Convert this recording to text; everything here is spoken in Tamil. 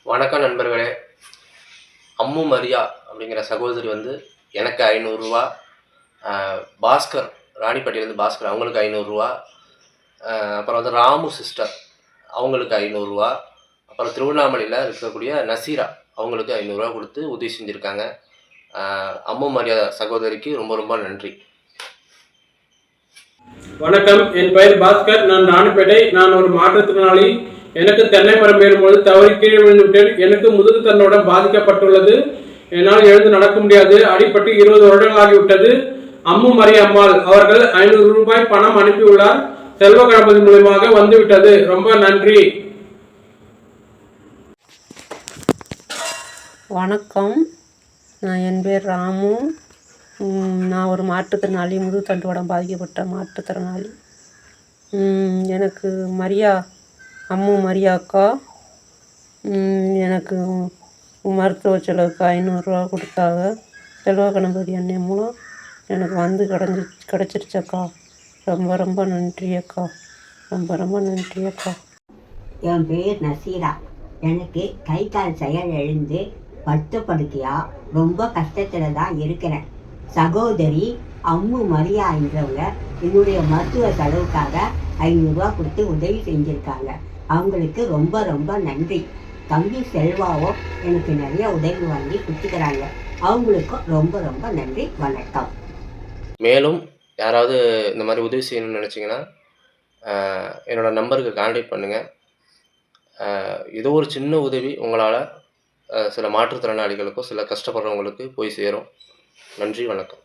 வணக்கம் நண்பர்களே. அம்மு மரியா அப்படிங்கிற சகோதரி வந்து எனக்கு ரூ. 500, பாஸ்கர் ராணிப்பேட்டையிலேருந்து பாஸ்கர் அவங்களுக்கு ரூ. 500, அப்புறம் வந்து ராமு சிஸ்டர் அவங்களுக்கு ரூ. 500, அப்புறம் திருவண்ணாமலையில் இருக்கக்கூடிய நசீரா அவங்களுக்கு ரூ. 500 கொடுத்து உதவி செஞ்சுருக்காங்க. அம்மு மரியா சகோதரிக்கு ரொம்ப ரொம்ப நன்றி. வணக்கம், என் பெயர் பாஸ்கர். நான் ராணிப்பேட்டை. நான் ஒரு மாற்றுத்திறனாளி. எனக்கு தென்னை மரம் ஏறும்போது தவறி கீழே விழுந்துவிட்டேன். எனக்கு முதுகு தண்டோட பாதிக்கப்பட்டுள்ளது. என்னால் எழுந்து நடக்க முடியாது. அடிப்பட்டு 20 வருடங்கள் ஆகிவிட்டது. அம்மு மரியா அம்மாள் அவர்கள் ரூ. 500 பணம் அனுப்பியுள்ளார். செல்வ கணபதி மூலமாக வந்துவிட்டது. ரொம்ப நன்றி. வணக்கம், என் பேர் ராமு. நான் ஒரு மாற்றுத்திறனாளி, முதுகு தண்டுவடம் பாதிக்கப்பட்ட மாற்றுத்திறனாளி. எனக்கு அம்மு மரியா அக்கா எனக்கு மருத்துவ செலவுக்கு 500 கொடுத்தாங்க. செல்வ கணபதி அண்ணன் மூலம் எனக்கு வந்து கிடச்சிருச்சு அக்கா. ரொம்ப ரொம்ப நன்றி அக்கா. ரொம்ப ரொம்ப நன்றி அக்கா. என் பேர் நசீரா. எனக்கு கை கால் செயல் எழுந்து படுக்கையாக ரொம்ப கஷ்டத்தில் தான் இருக்கிறேன். சகோதரி அம்மு மரியா என்றவங்க என்னுடைய மருத்துவ செலவுக்காக 500 கொடுத்து உதவி செஞ்சுருக்காங்க. அவங்களுக்கு ரொம்ப ரொம்ப நன்றி. தம்பி செல்வாவோ எனக்கு நிறைய உதவி வாங்கி கொடுத்துக்கிறாங்க. அவங்களுக்கும் ரொம்ப ரொம்ப நன்றி. வணக்கம். மேலும் யாராவது இந்த மாதிரி உதவி செய்யணும்னு நினச்சிங்கன்னா என்னோடய நம்பருக்கு கான்டாக்ட் பண்ணுங்கள். ஏதோ ஒரு சின்ன உதவி உங்களால் சில மாற்றுத்திறனாளிகளுக்கோ சில கஷ்டப்படுறவங்களுக்கு போய் சேரும். நன்றி, வணக்கம்.